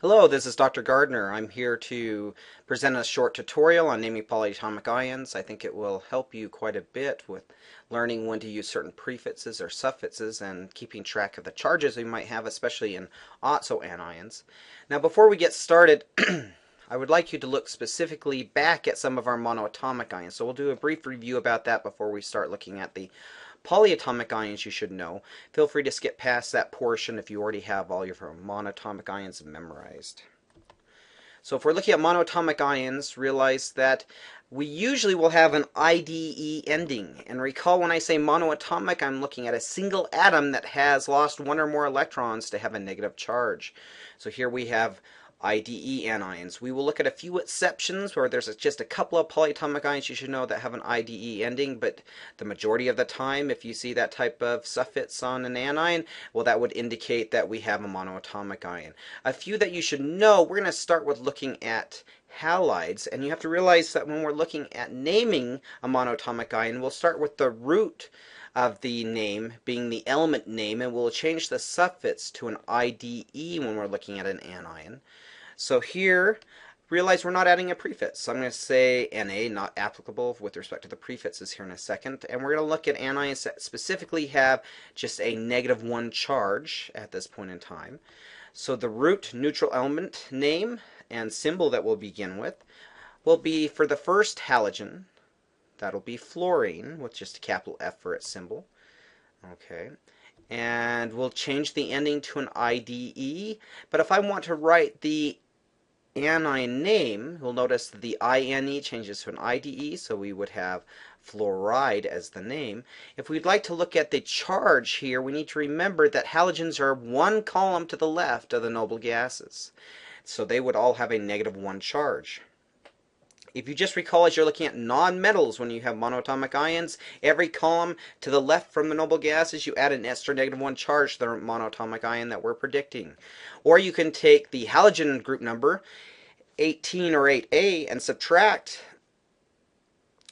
Hello, this is Dr. Gardner. I'm here to present a short tutorial on naming polyatomic ions. I think it will help you quite a bit with learning when to use certain prefixes or suffixes and keeping track of the charges we might have, especially in anions. Now, before we get started, I would like you to look specifically back at some of our monoatomic ions. So we'll do a brief review about that before we start looking at the polyatomic ions you should know. Feel free to skip past that portion if you already have all your monoatomic ions memorized. So if we're looking at monoatomic ions, realize that we usually will have an IDE ending. And recall when I say monoatomic, I'm looking at a single atom that has lost one or more electrons to have a negative charge. So here we have IDE anions. We will look at a few exceptions where there's just a couple of polyatomic ions you should know that have an IDE ending, but the majority of the time, if you see that type of suffix on an anion, well, that would indicate that we have a monoatomic ion. A few that you should know, we're going to start with looking at halides, and you have to realize that when we're looking at naming a monoatomic ion, we'll start with the root of the name being the element name, and we'll change the suffix to an IDE when we're looking at an anion. So here, realize we're not adding a prefix. So I'm going to say Na, not applicable with respect to the prefixes here in a second. And we're going to look at anions that specifically have just a -1 charge at this point in time. So the root neutral element name and symbol that we'll begin with will be for the first halogen. That'll be fluorine with just a capital F for its symbol. Okay. And we'll change the ending to an IDE. But if I want to write the anion name, you'll notice that the INE changes to an IDE, so we would have fluoride as the name. If we'd like to look at the charge here, we need to remember that halogens are one column to the left of the noble gases. So they would all have a -1 charge. If you just recall, as you're looking at non-metals, when you have monoatomic ions, every column to the left from the noble gases, you add an extra -1 charge to the monoatomic ion that we're predicting. Or you can take the halogen group number, 18 or 8A, and subtract,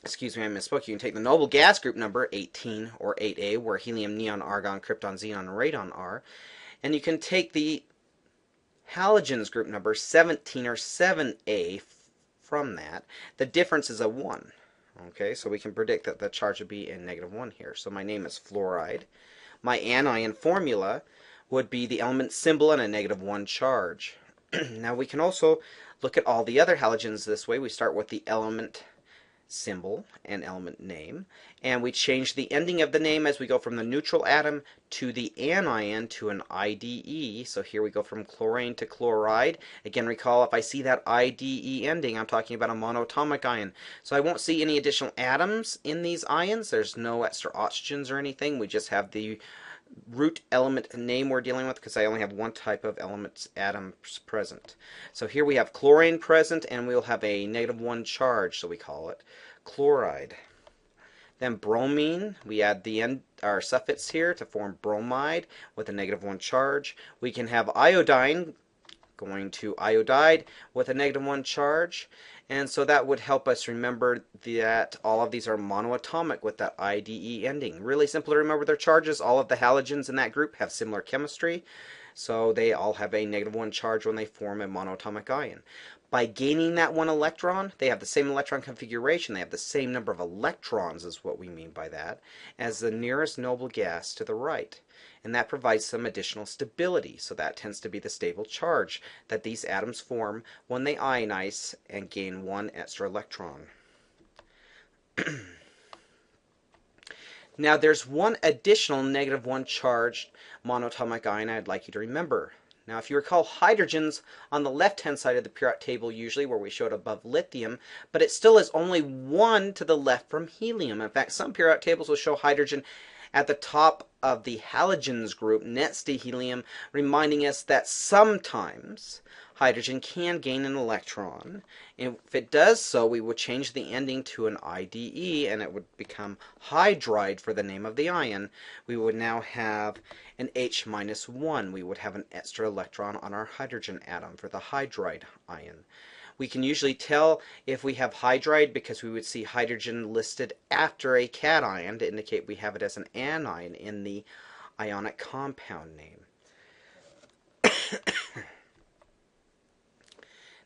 excuse me, I misspoke, you can take the noble gas group number, 18 or 8A, where helium, neon, argon, krypton, xenon, and radon are, and you can take the halogens group number, 17 or 7A, from that. The difference is a 1. Okay, so we can predict that the charge would be in -1 here. So my name is fluoride. My anion formula would be the element symbol and a -1 charge. Now we can also look at all the other halogens this way. We start with the element symbol and element name, and we change the ending of the name as we go from the neutral atom to the anion to an IDE. So here we go from chlorine to chloride. Again, recall, if I see that IDE ending, I'm talking about a monoatomic ion. So I won't see any additional atoms in these ions. There's no extra oxygens or anything. We just have the root element name we're dealing with, because I only have one type of element atoms present. So here we have chlorine present, and we'll have a -1 charge, so we call it chloride. Then bromine, we add our suffix here to form bromide with a -1 charge. We can have iodine, going to iodide with a -1 charge. And so that would help us remember that all of these are monoatomic with that IDE ending. Really simple to remember their charges. All of the halogens in that group have similar chemistry, so they all have a -1 charge when they form a monoatomic ion. By gaining that 1 electron, they have the same electron configuration. They have the same number of electrons, is what we mean by that, as the nearest noble gas to the right. And that provides some additional stability. So that tends to be the stable charge that these atoms form when they ionize and gain 1 extra electron. Now there's one additional -1 charged monoatomic ion I'd like you to remember. Now if you recall, hydrogen's on the left-hand side of the periodic table usually, where we showed above lithium, but it still is only 1 to the left from helium. In fact, some periodic tables will show hydrogen at the top of the halogens group next to helium, reminding us that sometimes hydrogen can gain an electron. And if it does so, we would change the ending to an IDE, and it would become hydride for the name of the ion. We would now have an H-1. We would have an extra electron on our hydrogen atom for the hydride ion. We can usually tell if we have hydride because we would see hydrogen listed after a cation to indicate we have it as an anion in the ionic compound name.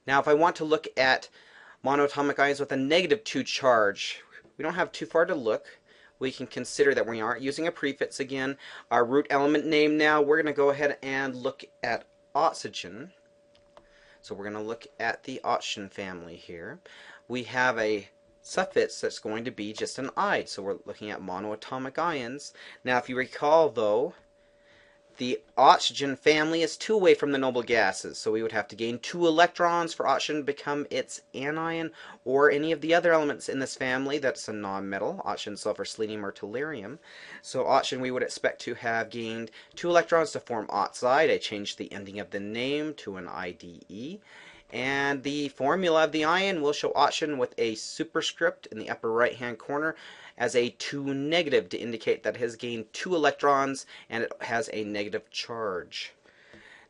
Now, if I want to look at monoatomic ions with a -2 charge, we don't have too far to look. We can consider that we aren't using a prefix again. Our root element name now, we're going to go ahead and look at oxygen. So we're going to look at the oxygen family here. We have a suffix that's going to be just an I, so we're looking at monoatomic ions. Now, if you recall, though, the oxygen family is 2 away from the noble gases, so we would have to gain 2 electrons for oxygen to become its anion, or any of the other elements in this family that's a nonmetal, oxygen, sulfur, selenium, or tellurium. So oxygen we would expect to have gained 2 electrons to form oxide. I changed the ending of the name to an IDE. And the formula of the ion will show oxygen with a superscript in the upper right hand corner as a 2- to indicate that it has gained 2 electrons and it has a negative charge.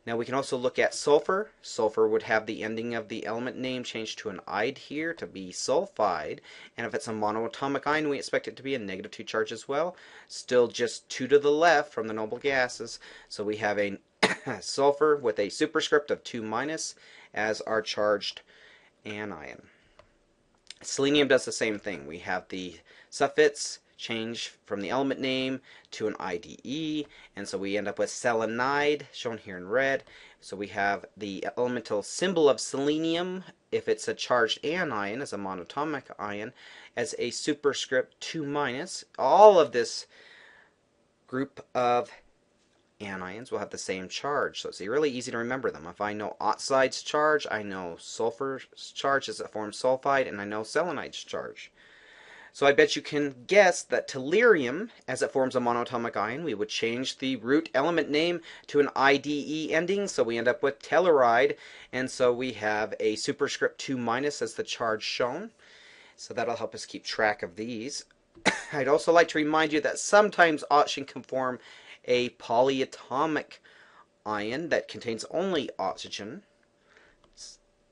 Now we can also look at sulfur. Sulfur would have the ending of the element name changed to an "ide" here to be sulfide, and if it's a monoatomic ion we expect it to be a -2 charge as well. Still just 2 to the left from the noble gases, so we have a sulfur with a superscript of 2- as our charged anion. Selenium does the same thing. We have the suffix change from the element name to an IDE, and so we end up with selenide, shown here in red. So we have the elemental symbol of selenium, if it's a charged anion, as a monoatomic ion, as a superscript 2-. All of this group of anions will have the same charge, so it's really easy to remember them. If I know oxide's charge, I know sulfur's charge as it forms sulfide, and I know selenide's charge. So I bet you can guess that tellurium, as it forms a monoatomic ion, we would change the root element name to an IDE ending, so we end up with telluride, and so we have a superscript 2- as the charge shown. So that'll help us keep track of these. I'd also like to remind you that sometimes oxygen can form a polyatomic ion that contains only oxygen.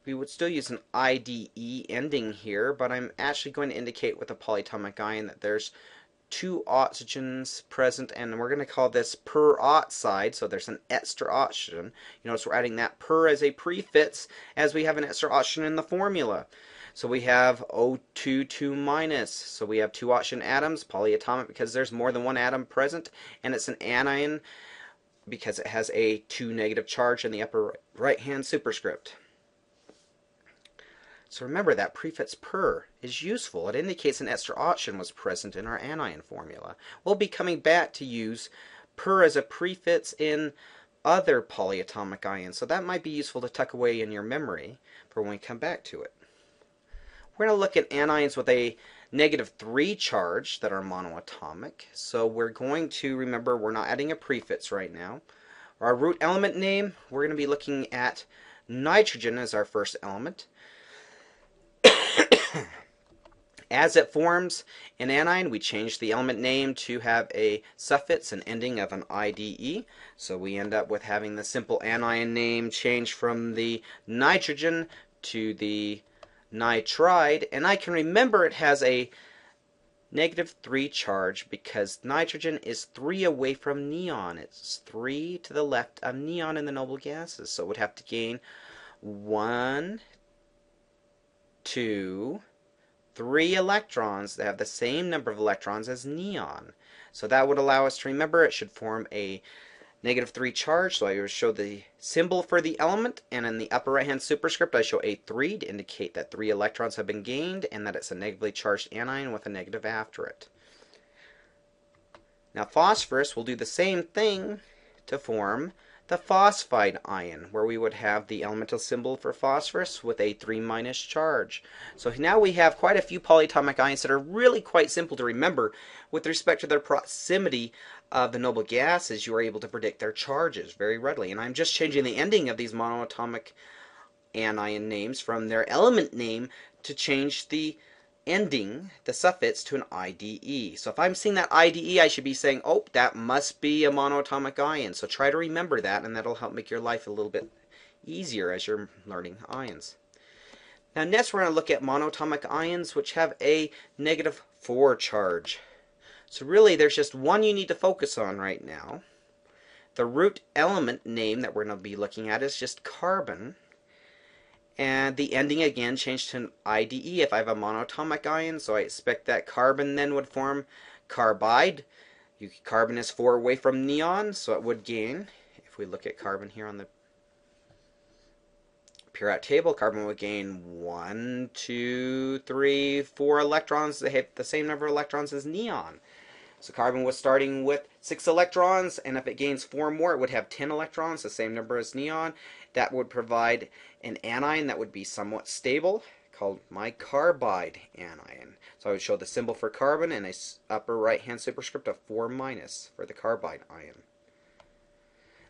We would still use an IDE ending here, but I'm actually going to indicate with a polyatomic ion that there's 2 oxygens present, and we're going to call this peroxide, so there's an extra oxygen. You notice we're adding that per as a prefix as we have an extra oxygen in the formula. So we have O2 2-, so we have 2 oxygen atoms, polyatomic because there's more than 1 atom present, and it's an anion because it has a 2- charge in the upper right hand superscript. So remember that prefix per is useful. It indicates an extra oxygen was present in our anion formula. We'll be coming back to use per as a prefix in other polyatomic ions, so that might be useful to tuck away in your memory for when we come back to it. We're going to look at anions with a -3 charge that are monoatomic. So we're going to remember we're not adding a prefix right now. Our root element name, we're going to be looking at nitrogen as our first element. As it forms an anion, we change the element name to have a suffix, an ending of an IDE. So we end up with having the simple anion name change from the nitrogen to the nitride, and I can remember it has a -3 charge because nitrogen is 3 away from neon. It's 3 to the left of neon in the noble gases, so it would have to gain 1, 2, 3 electrons that have the same number of electrons as neon. So that would allow us to remember it should form a -3 charge, so I will show the symbol for the element, and in the upper right hand superscript I show a 3 to indicate that 3 electrons have been gained and that it's a negatively charged anion with a negative after it. Now phosphorus will do the same thing to form the phosphide ion, where we would have the elemental symbol for phosphorus with a 3- charge. So now we have quite a few polyatomic ions that are really quite simple to remember. With respect to their proximity of the noble gases, you are able to predict their charges very readily. And I'm just changing the ending of these monoatomic anion names from their element name to change the ending, the suffix, to an IDE. So if I'm seeing that IDE, I should be saying, oh, that must be a monoatomic ion. So try to remember that, and that'll help make your life a little bit easier as you're learning ions. Now next we're going to look at monoatomic ions which have a -4 charge. So really there's just one you need to focus on right now. The root element name that we're going to be looking at is just carbon. And the ending again changed to an IDE if I have a monoatomic ion, so I expect that carbon then would form carbide. Carbon is 4 away from neon, so it would gain. If we look at carbon here on the periodic table, carbon would gain 1, 2, 3, 4 electrons. They have the same number of electrons as neon. So carbon was starting with 6 electrons, and if it gains 4 more, it would have 10 electrons, the same number as neon. That would provide an anion that would be somewhat stable, called my carbide anion. So I would show the symbol for carbon and a upper right-hand superscript of 4- for the carbide ion.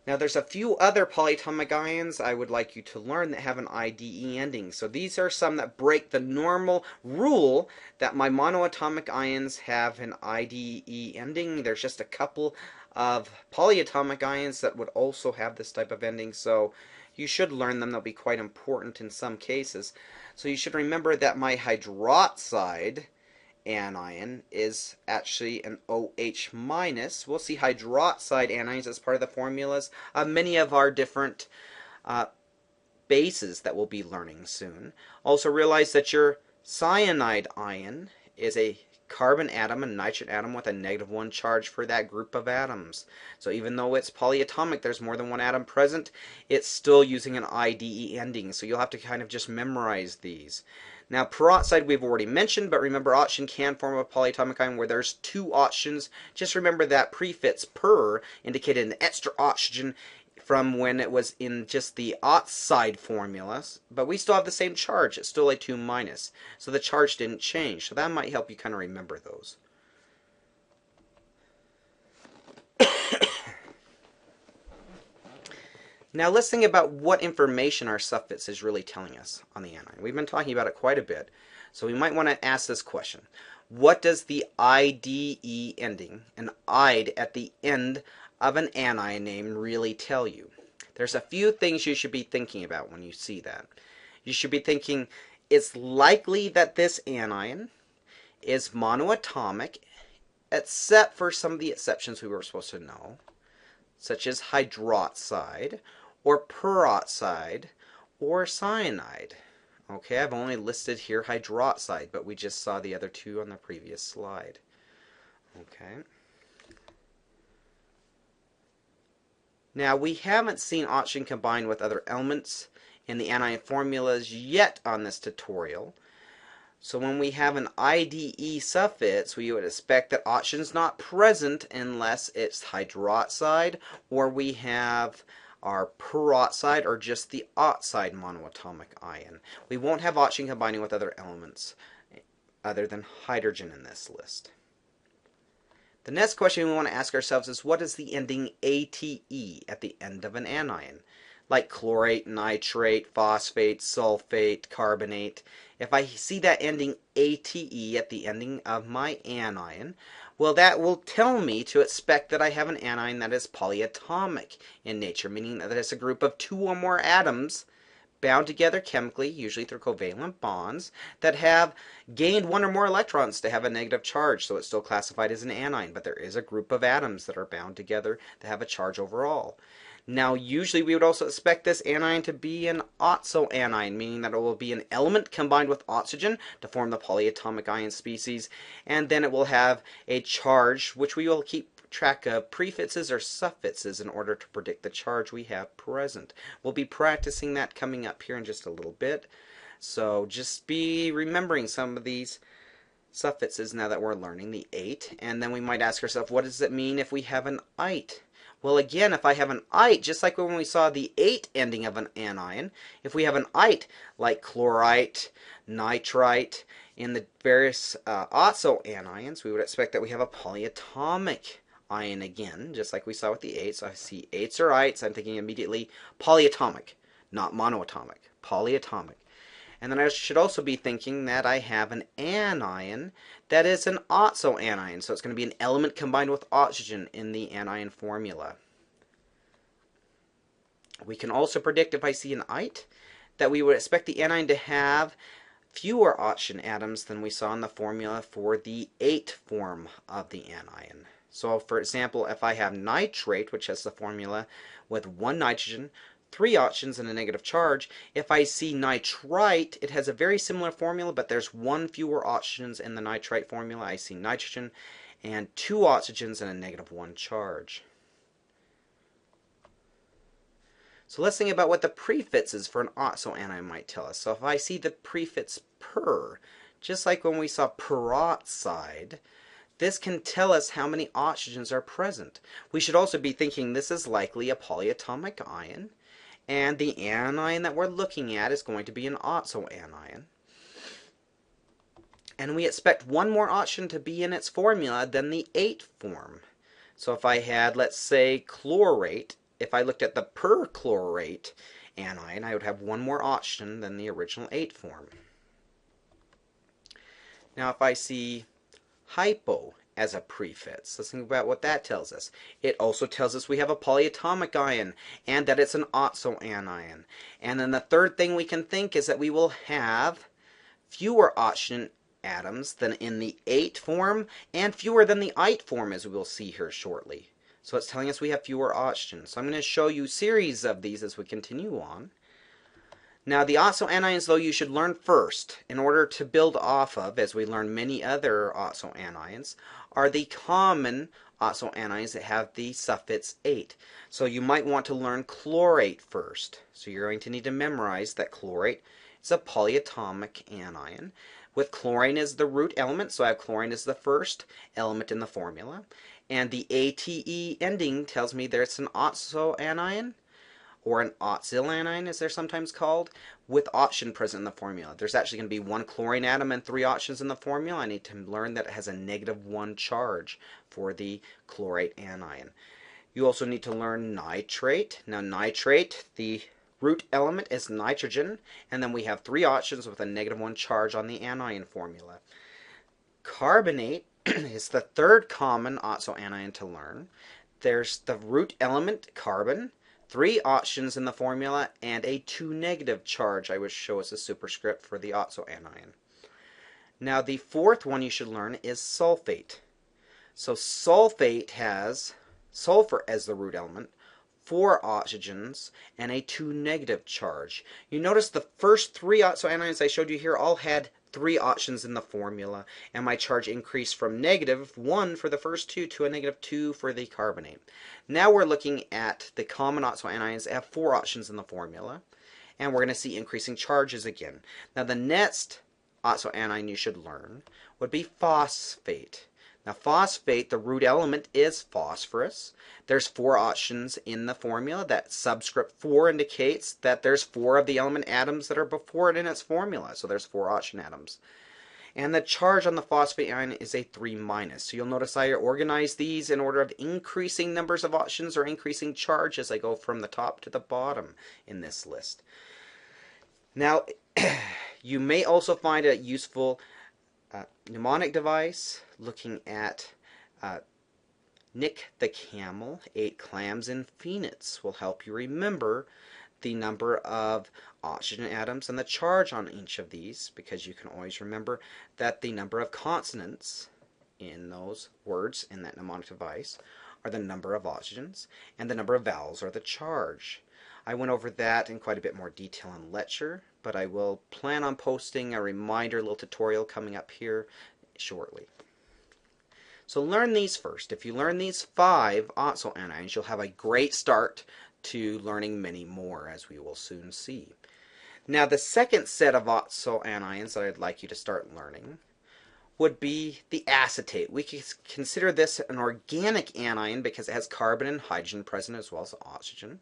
Now there's a few other polyatomic ions I would like you to learn that have an IDE ending. So these are some that break the normal rule that my monoatomic ions have an IDE ending. There's just a couple of polyatomic ions that would also have this type of ending. So you should learn them. They'll be quite important in some cases. So you should remember that my hydroxide anion is actually an OH-. We'll see hydroxide anions as part of the formulas of many of our different bases that we'll be learning soon. Also realize that your cyanide ion is a carbon atom and nitrogen atom with a -1 charge for that group of atoms. So even though it's polyatomic, there's more than one atom present, it's still using an IDE ending. So you'll have to kind of just memorize these. Now peroxide we've already mentioned, but remember oxygen can form a polyatomic ion where there's 2 oxygens. Just remember that prefix per indicated an extra oxygen from when it was in just the oxide formulas, but we still have the same charge. It's still a 2-. So the charge didn't change. So that might help you kind of remember those. Now let's think about what information our suffix is really telling us on the anion. We've been talking about it quite a bit, so we might want to ask this question. What does the IDE ending, an "ide" at the end of an anion name, really tell you? There's a few things you should be thinking about when you see that. You should be thinking, it's likely that this anion is monoatomic, except for some of the exceptions we were supposed to know, such as hydroxide, or peroxide, or cyanide. Okay, I've only listed here hydroxide, but we just saw the other 2 on the previous slide. Okay. Now, we haven't seen oxygen combined with other elements in the anion formulas yet on this tutorial. So when we have an IDE suffix, we would expect that oxygen's not present unless it's hydroxide, or we have our peroxide, or just the oxide monoatomic ion. We won't have oxygen combining with other elements other than hydrogen in this list. The next question we want to ask ourselves is, what is the ending ATE at the end of an anion? Like chlorate, nitrate, phosphate, sulfate, carbonate. If I see that ending ATE at the ending of my anion, well, that will tell me to expect that I have an anion that is polyatomic in nature, meaning that it's a group of 2 or more atoms bound together chemically, usually through covalent bonds, that have gained 1 or more electrons to have a negative charge, so it's still classified as an anion, but there is a group of atoms that are bound together that have a charge overall. Now, usually we would also expect this anion to be an oxoanion, meaning that it will be an element combined with oxygen to form the polyatomic ion species, and then it will have a charge, which we will keep track of prefixes or suffixes in order to predict the charge we have present. We'll be practicing that coming up here in just a little bit, so just be remembering some of these suffixes now that we're learning the ate, and then we might ask ourselves, what does it mean if we have an ite? Well, again, if I have an ite, just like when we saw the ate ending of an anion, if we have an ite like chlorite, nitrite, in the various oxoanions, we would expect that we have a polyatomic ion again, just like we saw with the ates. So I see ates or ites, I'm thinking immediately polyatomic, not monoatomic, polyatomic. And then I should also be thinking that I have an anion that is an oxoanion. So it's going to be an element combined with oxygen in the anion formula. We can also predict, if I see an ite, that we would expect the anion to have fewer oxygen atoms than we saw in the formula for the ate form of the anion. So for example, if I have nitrate, which has the formula with 1 nitrogen, 3 oxygens and a negative charge. If I see nitrite, it has a very similar formula, but there's 1 fewer oxygens in the nitrite formula. I see nitrogen and 2 oxygens and a negative 1 charge. So let's think about what the prefixes for an oxoanion might tell us. So if I see the prefix per, just like when we saw peroxide, this can tell us how many oxygens are present. We should also be thinking this is likely a polyatomic ion, and the anion that we're looking at is going to be an oxoanion. And we expect 1 more oxygen to be in its formula than the 8 form. So if I had, let's say, chlorate, if I looked at the perchlorate anion, I would have 1 more oxygen than the original 8 form. Now if I see hypo as a prefix, let's think about what that tells us. It also tells us we have a polyatomic ion and that it's an oxoanion. And then the third thing we can think is that we will have fewer oxygen atoms than in the 8 form and fewer than the 8 form, as we will see here shortly. So it's telling us we have fewer oxygens. So I'm going to show you a series of these as we continue on. Now the oxoanions, though, you should learn first in order to build off of, as we learn many other oxoanions, are the common oxoanions that have the suffix ate. So you might want to learn chlorate first. So you're going to need to memorize that chlorate is a polyatomic anion, with chlorine as the root element, so I have chlorine as the first element in the formula. And the ATE ending tells me there's an oxoanion, or an oxyl anion as they're sometimes called, with oxygen present in the formula. There's actually going to be 1 chlorine atom and 3 oxygens in the formula. I need to learn that it has a negative 1 charge for the chlorate anion. You also need to learn nitrate. Now nitrate, the root element is nitrogen, and then we have 3 oxygens with a negative 1 charge on the anion formula. Carbonate is the third common oxoanion to learn. There's the root element, carbon, 3 oxygens in the formula, and a 2 negative charge I would show as a superscript for the oxoanion. Now the fourth one you should learn is sulfate. So sulfate has sulfur as the root element, 4 oxygens, and a 2 negative charge. You notice the first 3 oxoanions I showed you here all had 3 oxygens in the formula, and my charge increased from negative 1 for the first 2 to a negative 2 for the carbonate. Now we're looking at the common oxoanions that have 4 oxygens in the formula, and we're going to see increasing charges again. Now the next oxoanion you should learn would be phosphate. Now phosphate, the root element is phosphorus. There's 4 oxygens in the formula. That subscript 4 indicates that there's 4 of the element atoms that are before it in its formula. So there's 4 oxygen atoms. And the charge on the phosphate ion is a 3-. So you'll notice I organize these in order of increasing numbers of oxygens or increasing charge as I go from the top to the bottom in this list. Now you may also find a useful mnemonic device looking at Nick the Camel, 8 clams in Phoenix will help you remember the number of oxygen atoms and the charge on each of these, because you can always remember that the number of consonants in those words in that mnemonic device are the number of oxygens, and the number of vowels are the charge. I went over that in quite a bit more detail in lecture, but I will plan on posting a reminder little tutorial coming up here shortly. So learn these first. If you learn these 5 oxoanions, you'll have a great start to learning many more, as we will soon see. Now the second set of oxoanions that I'd like you to start learning would be the acetate. We can consider this an organic anion because it has carbon and hydrogen present as well as oxygen.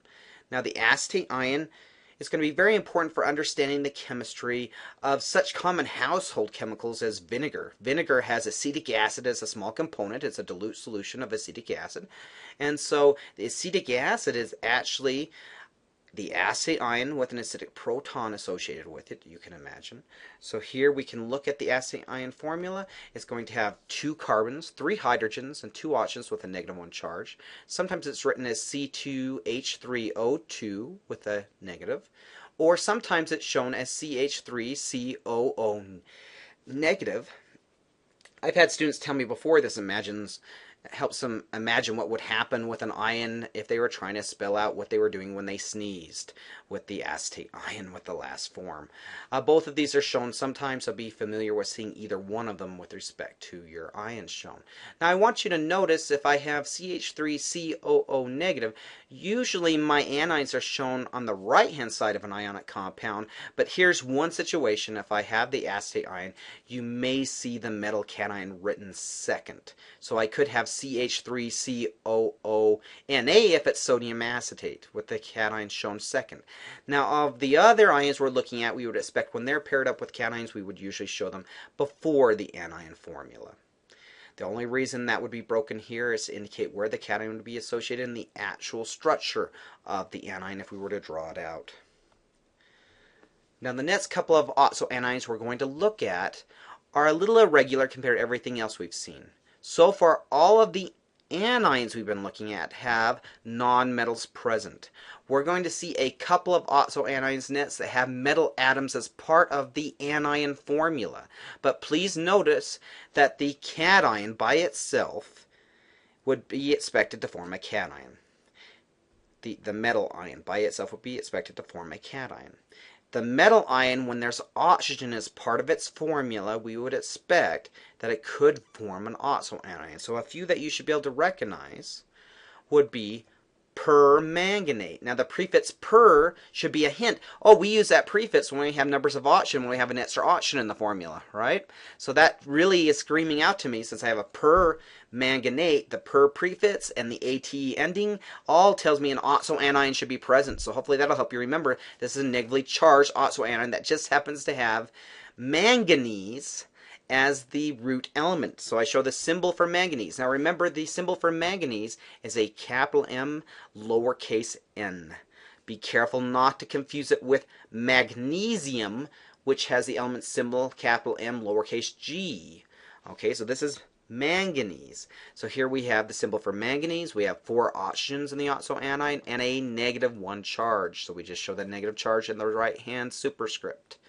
Now the acetate ion is going to be very important for understanding the chemistry of such common household chemicals as vinegar. Vinegar has acetic acid as a small component. It's a dilute solution of acetic acid. And so the acetic acid is actually the acetate ion with an acidic proton associated with it, you can imagine. So here we can look at the acetate ion formula. It's going to have 2 carbons, 3 hydrogens, and 2 oxygens with a negative 1 charge. Sometimes it's written as C2H3O2 with a negative, or sometimes it's shown as CH3COO negative. I've had students tell me before this imagines It helps them imagine what would happen with an ion if they were trying to spell out what they were doing when they sneezed with the acetate ion with the last form. Both of these are shown sometimes, so be familiar with seeing either one of them with respect to your ions shown. Now I want you to notice if I have CH3COO negative, usually my anions are shown on the right hand side of an ionic compound, but here's one situation. If I have the acetate ion, you may see the metal cation written second. So I could have CH3COO Na if it's sodium acetate with the cation shown second. Now of the other ions we're looking at, we would expect when they're paired up with cations, we would usually show them before the anion formula. The only reason that would be broken here is to indicate where the cation would be associated in the actual structure of the anion if we were to draw it out. Now the next couple of oxo anions we're going to look at are a little irregular compared to everything else we've seen. So far, all of the anions we've been looking at have nonmetals present. We're going to see a couple of oxo anions next that have metal atoms as part of the anion formula. But please notice that the cation by itself would be expected to form a cation. The metal ion by itself would be expected to form a cation. The metal ion, when there's oxygen as part of its formula, we would expect that it could form an oxo anion. So a few that you should be able to recognize would be permanganate. Now the prefix per should be a hint. Oh, we use that prefix when we have numbers of oxygen, when we have an extra oxygen in the formula, right? So that really is screaming out to me, since I have a permanganate, the per prefix and the ate ending all tells me an oxo anion should be present. So hopefully that'll help you remember this is a negatively charged oxo anion that just happens to have manganese as the root element. So I show the symbol for manganese. Now remember, the symbol for manganese is a capital M lowercase n. Be careful not to confuse it with magnesium, which has the element symbol capital M lowercase g. Okay, so this is manganese. So here we have the symbol for manganese. We have 4 oxygens in the oxo anion and a -1 charge. So we just show the negative charge in the right hand superscript.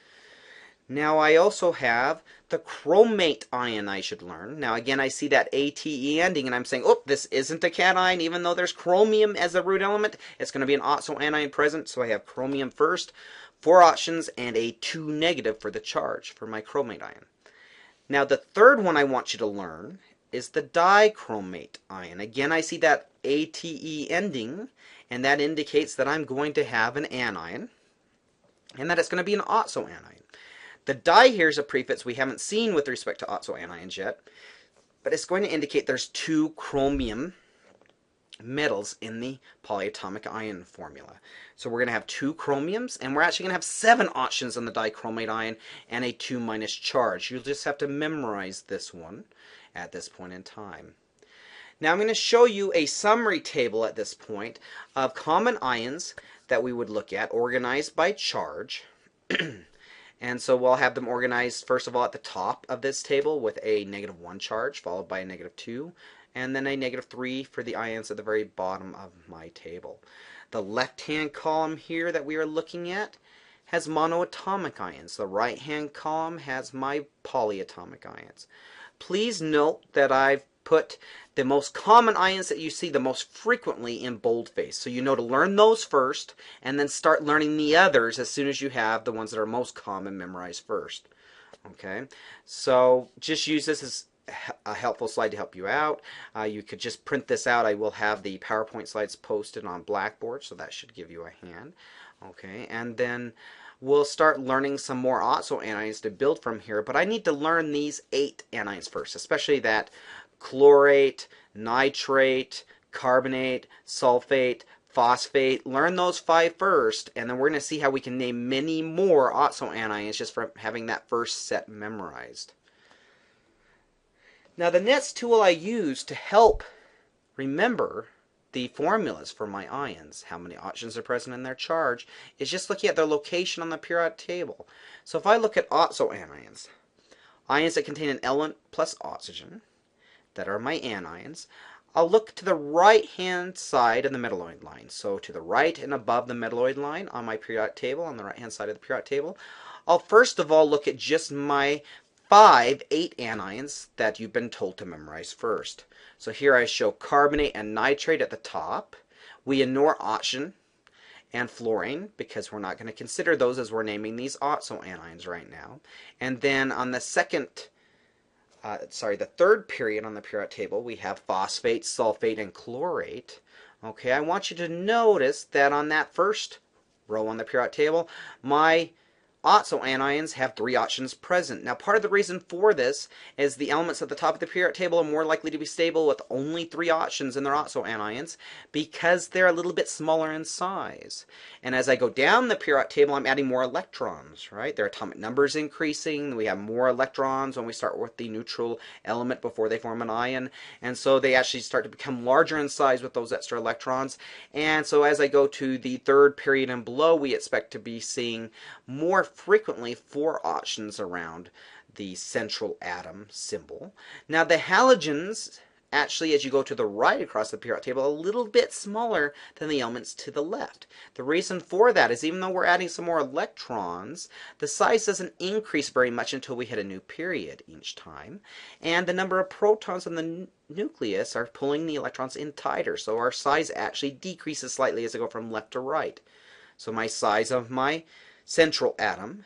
Now I also have the chromate ion I should learn. Now again, I see that ATE ending and I'm saying, oh, this isn't a cation, even though there's chromium as a root element. It's going to be an oxo anion present, so I have chromium first, 4 oxygens, and a 2 negative for the charge for my chromate ion. Now the third one I want you to learn is the dichromate ion. Again, I see that ATE ending, and that indicates that I'm going to have an anion, and that it's going to be an oxo anion. The di here is a prefix we haven't seen with respect to oxo anions yet, but it's going to indicate there's 2 chromium metals in the polyatomic ion formula. So we're going to have 2 chromiums, and we're actually going to have 7 oxygens on the dichromate ion and a 2- charge. You'll just have to memorize this one at this point in time. Now I'm going to show you a summary table at this point of common ions that we would look at organized by charge. And so we'll have them organized first of all at the top of this table with a -1 charge followed by a -2 and then a -3 for the ions at the very bottom of my table. The left hand column here that we are looking at has monoatomic ions. The right hand column has my polyatomic ions. Please note that I've put the most common ions that you see the most frequently in boldface. So you know to learn those first and then start learning the others as soon as you have the ones that are most common memorized first. Okay, so just use this as a helpful slide to help you out. You could just print this out. I will have the PowerPoint slides posted on Blackboard, so that should give you a hand. Okay, and then we'll start learning some more oxo anions to build from here, but I need to learn these 8 anions first, especially that chlorate, nitrate, carbonate, sulfate, phosphate. Learn those 5 first, and then we're going to see how we can name many more oxo anions just from having that first set memorized. Now the next tool I use to help remember the formulas for my ions, how many oxygens are present in their charge, is just looking at their location on the periodic table. So if I look at oxo anions, ions that contain an element plus oxygen, that are my anions, I'll look to the right hand side of the metalloid line. So to the right and above the metalloid line on my periodic table, on the right hand side of the periodic table, I'll first of all look at just my 8 anions that you've been told to memorize first. So here I show carbonate and nitrate at the top. We ignore oxygen and fluorine because we're not going to consider those as we're naming these oxo anions right now. And then on the the third period on the periodic table, we have phosphate, sulfate, and chlorate. Okay, I want you to notice that on that first row on the periodic table, my oxo anions have 3 oxygens present. Now, part of the reason for this is the elements at the top of the periodic table are more likely to be stable with only 3 oxygens in their oxo anions because they're a little bit smaller in size. And as I go down the periodic table, I'm adding more electrons, right? Their atomic number is increasing. We have more electrons when we start with the neutral element before they form an ion. And so they actually start to become larger in size with those extra electrons. And so as I go to the third period and below, we expect to be seeing more frequently 4 oxygens around the central atom symbol. Now the halogens, actually as you go to the right across the periodic table, a little bit smaller than the elements to the left. The reason for that is even though we're adding some more electrons, the size doesn't increase very much until we hit a new period each time. And the number of protons in the nucleus are pulling the electrons in tighter. So our size actually decreases slightly as I go from left to right. So my size of my central atom,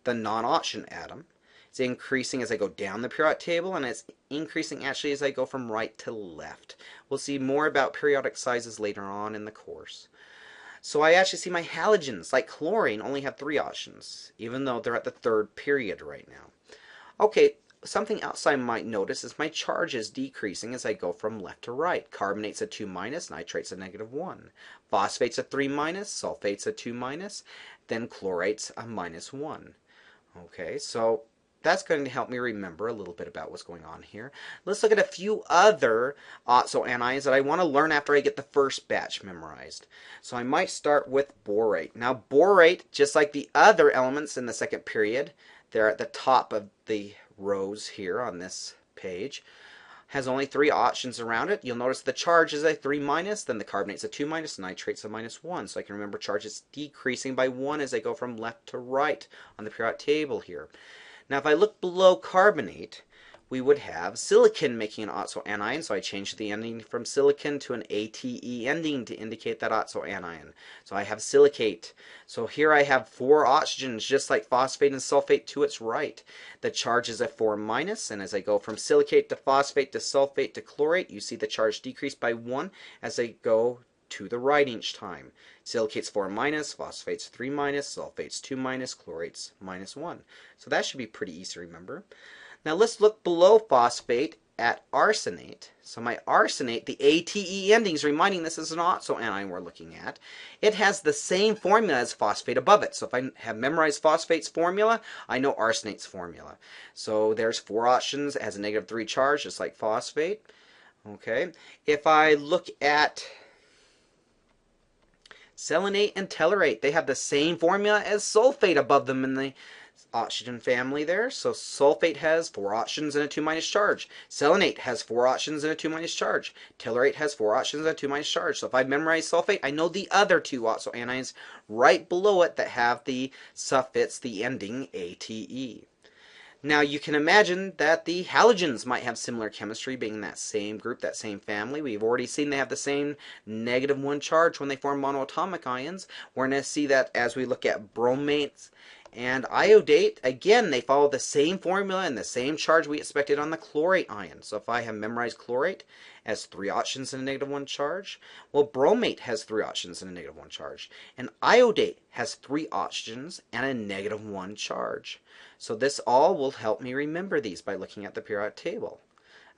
the non-oxygen atom, is increasing as I go down the periodic table, and it's increasing actually as I go from right to left. We'll see more about periodic sizes later on in the course. So I actually see my halogens, like chlorine, only have 3 oxygens, even though they're at the third period right now. Okay, something else I might notice is my charge is decreasing as I go from left to right. Carbonate's a 2 minus, nitrate's a -1. Phosphate's a 3 minus, sulfate's a 2 minus, then chlorate's a -1. Okay, so that's going to help me remember a little bit about what's going on here. Let's look at a few other oxo anions that I want to learn after I get the first batch memorized. So I might start with borate. Now borate, just like the other elements in the second period, they're at the top of the rows here on this page, has only 3 oxygens around it. You'll notice the charge is a 3 minus, then the carbonate's a 2 minus, nitrate's a -1. So I can remember charge is decreasing by 1 as I go from left to right on the periodic table here. Now if I look below carbonate, we would have silicon making an oxo anion, so I changed the ending from silicon to an ATE ending to indicate that oxo anion. So I have silicate. So here I have 4 oxygens, just like phosphate and sulfate to its right. The charge is a 4 minus, and as I go from silicate to phosphate to sulfate to chlorate, you see the charge decrease by 1 as I go to the right each time. Silicate's 4 minus, phosphate's 3 minus, sulfate's 2 minus, chlorate's -1. So that should be pretty easy to remember. Now let's look below phosphate at arsenate. So my arsenate, the ATE endings, reminding this is an oxo anion we're looking at. It has the same formula as phosphate above it. So if I have memorized phosphate's formula, I know arsenate's formula. So there's 4 oxygens, it has a -3 charge, just like phosphate. Okay. If I look at selenate and tellerate, they have the same formula as sulfate above them in the oxygen family there. So sulfate has 4 oxygens and a 2 minus charge. Selenate has 4 oxygens and a 2 minus charge. Tellerate has 4 oxygens and a 2 minus charge. So if I memorize sulfate, I know the other 2 oxo anions right below it that have the suffix, the ending ATE. Now you can imagine that the halogens might have similar chemistry, being in that same group, that same family. We've already seen they have the same -1 charge when they form monoatomic ions. We're going to see that as we look at bromates and iodate. Again, they follow the same formula and the same charge we expected on the chlorate ion. So if I have memorized chlorate as 3 oxygens and a -1 charge, well, bromate has 3 oxygens and a -1 charge. And iodate has 3 oxygens and a -1 charge. So this all will help me remember these by looking at the periodic table.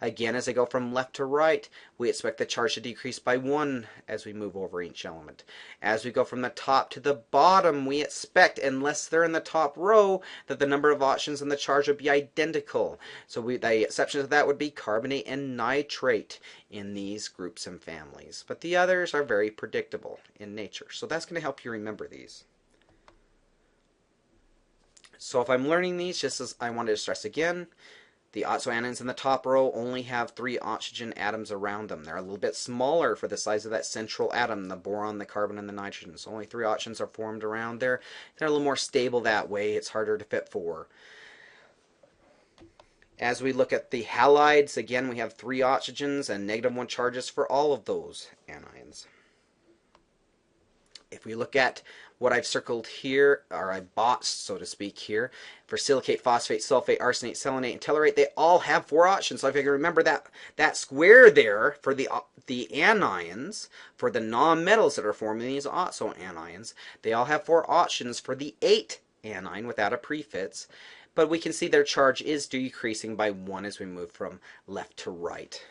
Again, as I go from left to right, we expect the charge to decrease by 1 as we move over each element. As we go from the top to the bottom, we expect, unless they're in the top row, that the number of oxygens and the charge would be identical. So the exception to that would be carbonate and nitrate in these groups and families. But the others are very predictable in nature. So that's going to help you remember these. So if I'm learning these, just as I wanted to stress again, the oxo anions in the top row only have 3 oxygen atoms around them. They're a little bit smaller for the size of that central atom, the boron, the carbon, and the nitrogen. So only 3 oxygens are formed around there. They're a little more stable that way. It's harder to fit 4. As we look at the halides, again, we have 3 oxygens and -1 charges for all of those anions. If we look at what I've circled here, or I boxed, so to speak, here, for silicate, phosphate, sulfate, arsenate, selenate, and tellerate, they all have 4 oxygens. So if you can remember that square there for the anions, for the nonmetals that are forming these oxo anions, they all have 4 oxygens for the 8 anion without a prefix. But we can see their charge is decreasing by 1 as we move from left to right.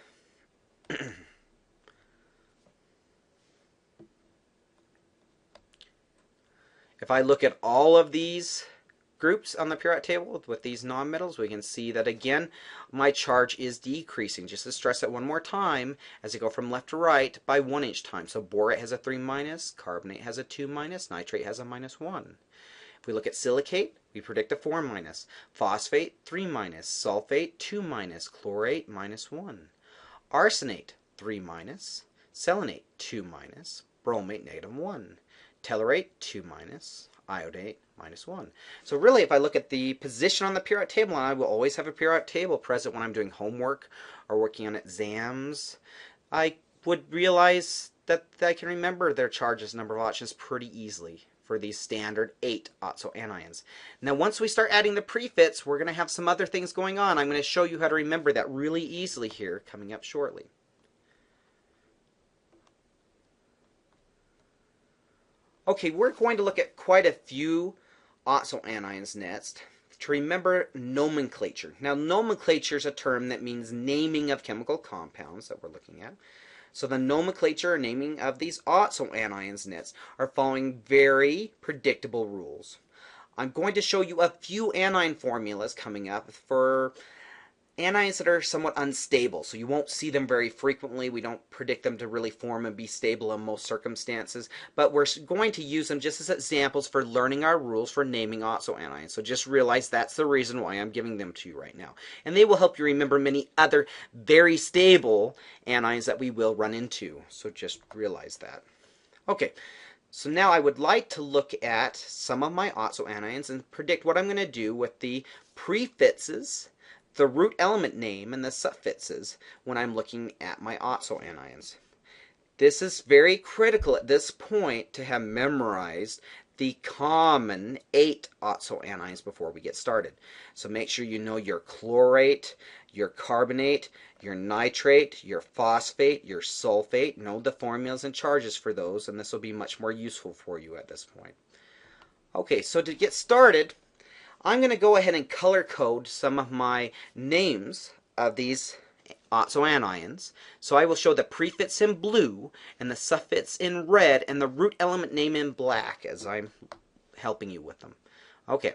If I look at all of these groups on the periodic table with these nonmetals, we can see that again my charge is decreasing. Just to stress it one more time, as I go from left to right by 1 each time. So borate has a 3-, carbonate has a 2-, nitrate has a -1. If we look at silicate, we predict a 4-, phosphate 3-, sulfate 2-, chlorate -1, arsenate 3-, selenate 2-, bromate -1, tellerate 2-, iodate -1. So really, if I look at the position on the periodic table, and I will always have a periodic table present when I'm doing homework or working on exams, I would realize that I can remember their charges, number of oxygens pretty easily for these standard 8 oxo anions. Now once we start adding the prefix, we're going to have some other things going on. I'm going to show you how to remember that really easily here coming up shortly. Okay, we're going to look at quite a few oxo anions next to remember nomenclature. Now nomenclature is a term that means naming of chemical compounds that we're looking at. So the nomenclature or naming of these oxo anions next are following very predictable rules. I'm going to show you a few anion formulas coming up for anions that are somewhat unstable, so you won't see them very frequently. We don't predict them to really form and be stable in most circumstances, but we're going to use them just as examples for learning our rules for naming oxo anions. So just realize that's the reason why I'm giving them to you right now. And they will help you remember many other very stable anions that we will run into. So just realize that. Okay, so now I would like to look at some of my oxo anions and predict what I'm going to do with the prefixes, the root element name, and the suffixes when I'm looking at my oxo anions. This is very critical at this point to have memorized the common 8 oxo anions before we get started. So make sure you know your chlorate, your carbonate, your nitrate, your phosphate, your sulfate. Know the formulas and charges for those, and this will be much more useful for you at this point. Okay, so to get started, I'm going to go ahead and color code some of my names of these oxo anions. So I will show the prefix in blue and the suffix in red and the root element name in black as I'm helping you with them. Okay,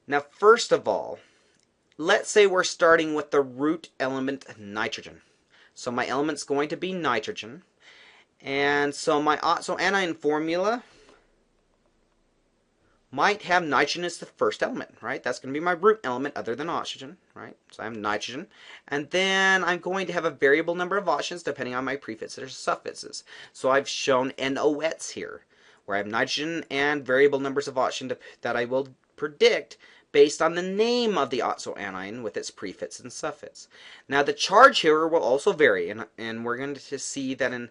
now first of all, let's say we're starting with the root element nitrogen. So my element's going to be nitrogen, and so my oxo anion formula might have nitrogen as the first element, right? That's going to be my root element other than oxygen, right? So I have nitrogen. And then I'm going to have a variable number of oxygens depending on my prefixes or suffixes. So I've shown NOETs here, where I have nitrogen and variable numbers of oxygen that I will predict based on the name of the oxo anion with its prefix and suffix. Now the charge here will also vary, and we're going to see that in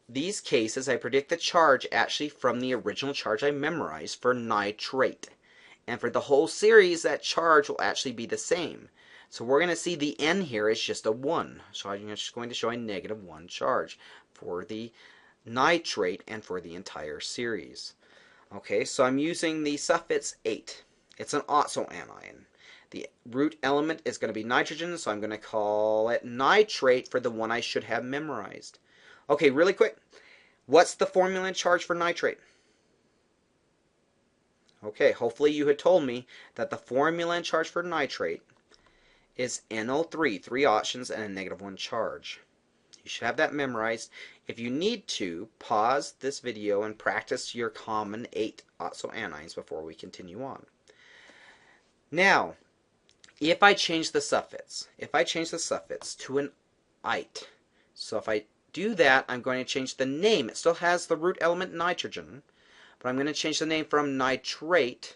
these cases, I predict the charge actually from the original charge I memorized for nitrate. And for the whole series, that charge will actually be the same. So we're going to see the N here is just a 1. So I'm just going to show a -1 charge for the nitrate and for the entire series. Okay, so I'm using the suffix 8. It's an oxo anion. The root element is going to be nitrogen, so I'm going to call it nitrate for the one I should have memorized. Okay, really quick. What's the formula and charge for nitrate? Okay, hopefully you had told me that the formula and charge for nitrate is NO3, 3 oxygens and a -1 charge. You should have that memorized. If you need to, pause this video and practice your common 8 oxo anions before we continue on. Now, if I change the suffix to an "ite," so if I do that, I'm going to change the name. It still has the root element nitrogen, but I'm going to change the name from nitrate,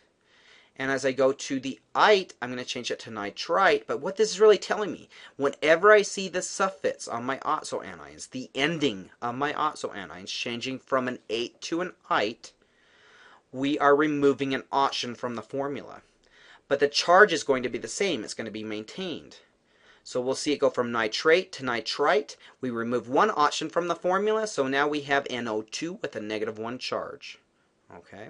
And as I go to the ite, I'm going to change it to nitrite. But what this is really telling me, whenever I see the suffix on my oxoanions, the ending of my oxoanions changing from an ate to an ite, we are removing an oxygen from the formula. But the charge is going to be the same. It's going to be maintained. So we'll see it go from nitrate to nitrite. We remove one oxygen from the formula, so now we have NO2 with a -1 charge. Okay.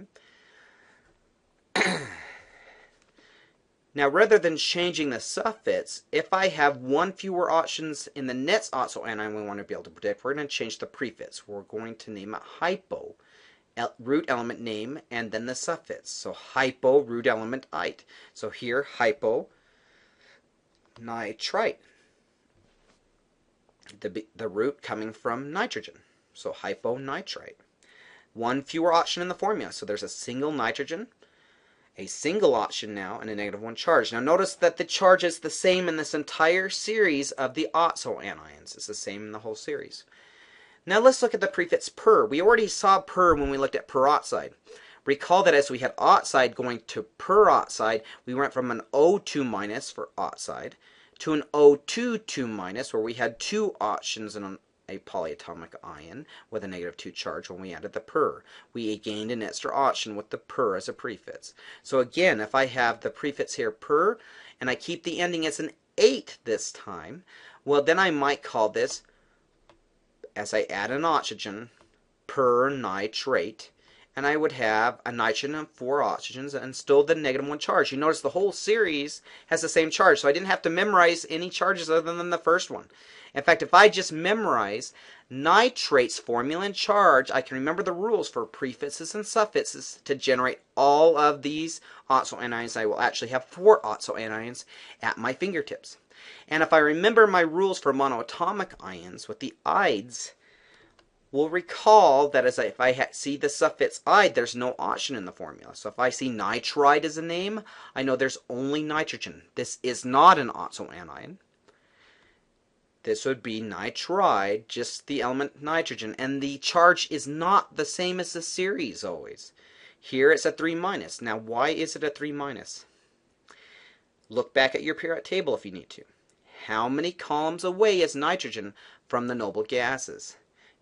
Now, rather than changing the suffix, if I have one fewer oxygens in the next oxoanion we want to be able to predict, we're going to change the prefix. We're going to name it hypo, root element name, and then the suffix. So hypo, root element ite. So here, hypo nitrite. The root coming from nitrogen. So hyponitrite. One fewer oxygen in the formula. So there's a single nitrogen, a single oxygen now, and a -1 charge. Now notice that the charge is the same in this entire series of the oxoanions. It's the same in the whole series. Now let's look at the prefix per. We already saw per when we looked at peroxide. Recall that as we had oxide going to peroxide, we went from an O2- for oxide to an O2-2- where we had two oxygens in a polyatomic ion with a -2 charge when we added the per. We gained an extra oxygen with the per as a prefix. So again, if I have the prefix here per, and I keep the ending as an 8 this time, well then I might call this, as I add an oxygen, per nitrate, and I would have a nitrogen and 4 oxygens and still the -1 charge. You notice the whole series has the same charge, so I didn't have to memorize any charges other than the first one. In fact, if I just memorize nitrate's formula and charge, I can remember the rules for prefixes and suffixes to generate all of these oxoanions. I will actually have 4 oxoanions at my fingertips. And if I remember my rules for monoatomic ions with the ides, we'll recall that if I see the suffix ide, there's no oxygen in the formula. So if I see nitride as a name, I know there's only nitrogen. This is not an oxoanion. This would be nitride, just the element nitrogen, and the charge is not the same as the series always. Here it's a 3-. Now why is it a 3-? Look back at your periodic table if you need to. How many columns away is nitrogen from the noble gases?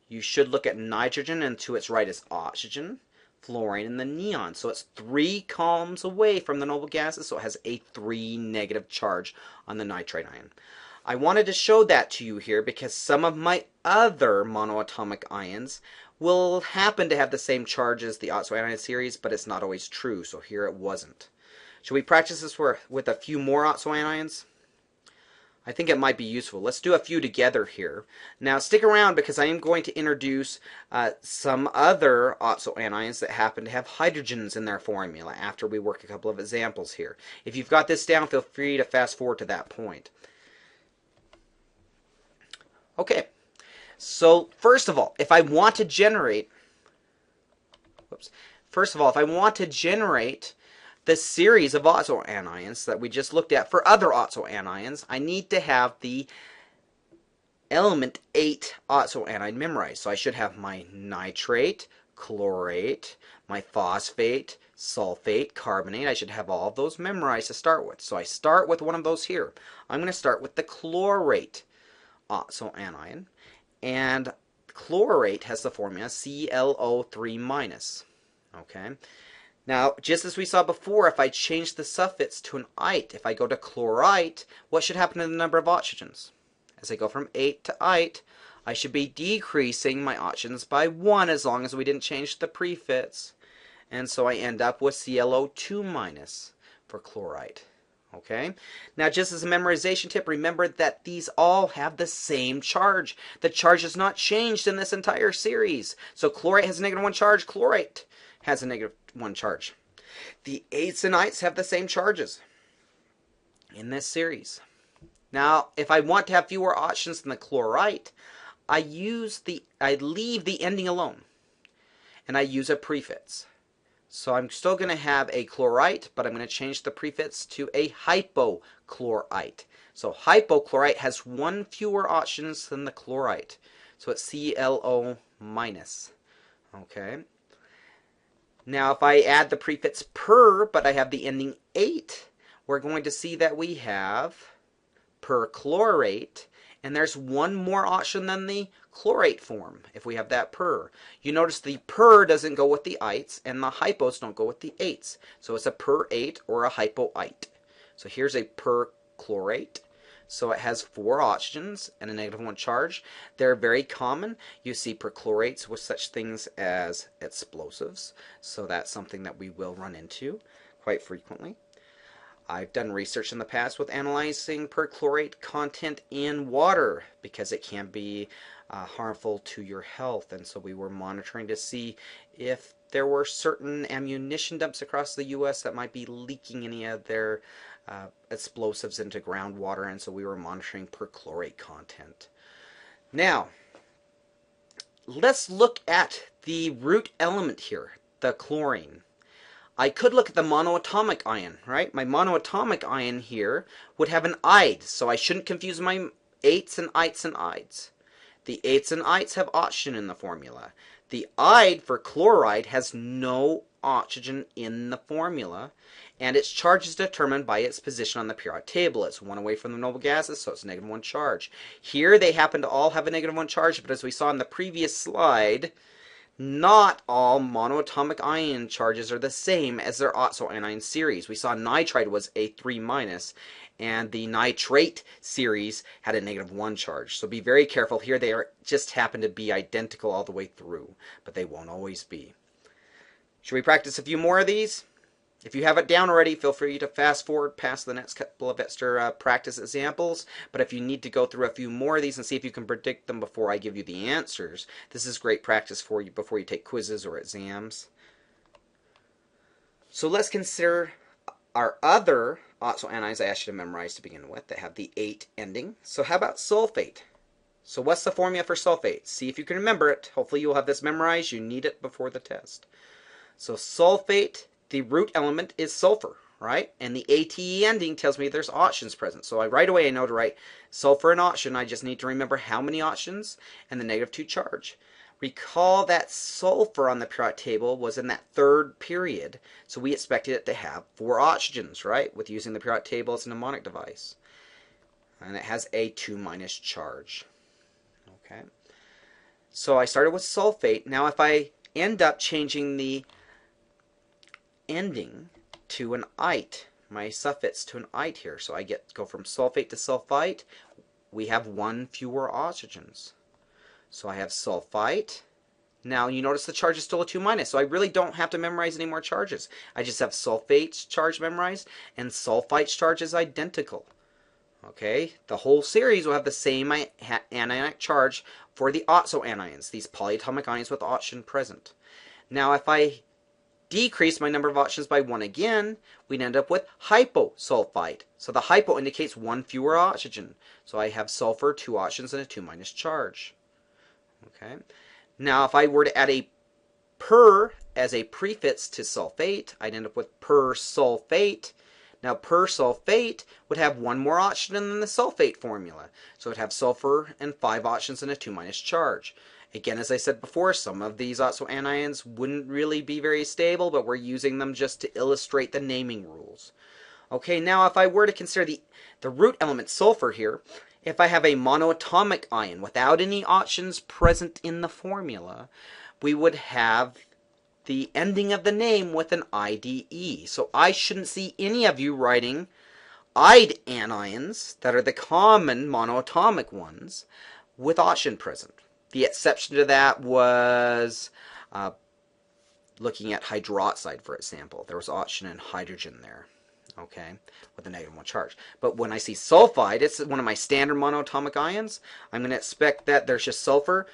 You should look at nitrogen, and to its right is oxygen, fluorine, and the neon. So it's 3 columns away from the noble gases, so it has a 3- charge on the nitrite ion. I wanted to show that to you here because some of my other monoatomic ions will happen to have the same charge as the oxoanion series, but it's not always true, so here it wasn't. Should we practice this with a few more oxoanions? I think it might be useful. Let's do a few together here. Now stick around because I am going to introduce some other oxoanions that happen to have hydrogens in their formula after we work a couple of examples here. If you've got this down, feel free to fast forward to that point. Okay, so first of all, if I want to generate, the series of oxoanions that we just looked at for other oxoanions, I need to have the element 8 oxoanion memorized. So I should have my nitrate, chlorate, my phosphate, sulfate, carbonate. I should have all of those memorized to start with. So I start with one of those here. I'm going to start with the chlorate oxoanion, and chlorate has the formula ClO3-. Okay. Now, just as we saw before, if I change the suffix to an ite, if I go to chlorite, what should happen to the number of oxygens? As I go from 8 to ite, I should be decreasing my oxygens by 1 as long as we didn't change the prefix. And so I end up with ClO2- for chlorite. Okay. Now, just as a memorization tip, remember that these all have the same charge. The charge has not changed in this entire series. So chlorate has a -1 charge, chlorate has a -1 charge. The ates and ites have the same charges in this series. Now, if I want to have fewer oxygens than the chlorite, I leave the ending alone, and I use a prefix. So I'm still going to have a chlorite, but I'm going to change the prefix to a hypochlorite. So hypochlorite has 1 fewer oxygens than the chlorite. So it's ClO-. Okay. Now if I add the prefix per, but I have the ending ate, we're going to see that we have perchlorate, and there's one more option than the chlorate form if we have that per. You notice the per doesn't go with the ites, and the hypos don't go with the ates. So it's a per-ate or a hypoite. So here's a perchlorate. So it has 4 oxygens and a -1 charge. They're very common. You see perchlorates with such things as explosives. So that's something that we will run into quite frequently. I've done research in the past with analyzing perchlorate content in water because it can be harmful to your health, and so we were monitoring to see if there were certain ammunition dumps across the U.S. that might be leaking any of their explosives into groundwater, and so we were monitoring perchlorate content. Now, let's look at the root element here, the chlorine. I could look at the monoatomic ion, right? My monoatomic ion here would have an ide, so I shouldn't confuse my ates and ites and ides. The ates and ites have oxygen in the formula. The ide for chloride has no oxygen in the formula, and its charge is determined by its position on the periodic table. It's one away from the noble gases, so it's a -1 charge. Here they happen to all have a -1 charge, but as we saw in the previous slide, not all monoatomic ion charges are the same as their oxoanion series. We saw nitride was a 3-, and the nitrate series had a -1 charge. So be very careful here. They just happen to be identical all the way through, but they won't always be. Should we practice a few more of these? If you have it down already, feel free to fast forward past the next couple of extra practice examples. But if you need to go through a few more of these and see if you can predict them before I give you the answers, this is great practice for you before you take quizzes or exams. So let's consider our other oxoanions I asked you to memorize to begin with that have the ate ending. So how about sulfate? So what's the formula for sulfate? See if you can remember it. Hopefully you'll have this memorized. You need it before the test. So sulfate, the root element is sulfur, right? And the ATE ending tells me there's oxygens present. So right away I know to write sulfur and oxygen. I just need to remember how many oxygens and the -2 charge. Recall that sulfur on the periodic table was in that 3rd period, so we expected it to have 4 oxygens, right? With using the periodic table as a mnemonic device. And it has a 2- charge. Okay. So I started with sulfate. Now if I end up changing the ending to an ite, my suffix to an ite here, so I go from sulfate to sulfite, we have 1 fewer oxygens. So I have sulfite. Now you notice the charge is still a 2-, so I really don't have to memorize any more charges. I just have sulfate's charge memorized, and sulfite's charge is identical. Okay, the whole series will have the same anionic charge for the oxoanions, these polyatomic ions with oxygen present. Now if I decrease my number of oxygens by 1 again, we'd end up with hyposulfite. So the hypo indicates 1 fewer oxygen. So I have sulfur, 2 oxygens, and a 2- charge. Okay. Now if I were to add a per as a prefix to sulfate, I'd end up with persulfate. Now persulfate would have 1 more oxygen than the sulfate formula. So it'd have sulfur and 5 oxygens and a 2- charge. Again, as I said before, some of these oxoanions wouldn't really be very stable, but we're using them just to illustrate the naming rules. Okay, now if I were to consider the root element sulfur here, if I have a monoatomic ion without any oxygens present in the formula, we would have the ending of the name with an IDE. So I shouldn't see any of you writing ide anions that are the common monoatomic ones with oxygen present. The exception to that was looking at hydroxide, for example. There was oxygen and hydrogen there, okay, with a -1 charge. But when I see sulfide, it's one of my standard monoatomic ions. I'm going to expect that there's just sulfur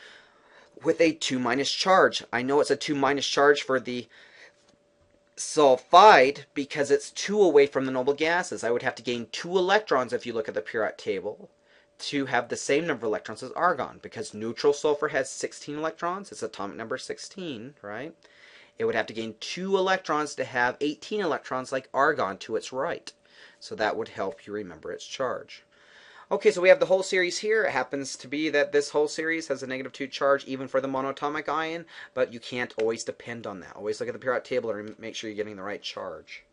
with a 2- charge. I know it's a 2- charge for the sulfide because it's 2 away from the noble gases. I would have to gain 2 electrons if you look at the periodic table to have the same number of electrons as argon, because neutral sulfur has 16 electrons. It's atomic number 16, right? It would have to gain 2 electrons to have 18 electrons like argon to its right. So that would help you remember its charge. Okay, so we have the whole series here. It happens to be that this whole series has a -2 charge even for the monoatomic ion, but you can't always depend on that. Always look at the periodic table and make sure you're getting the right charge.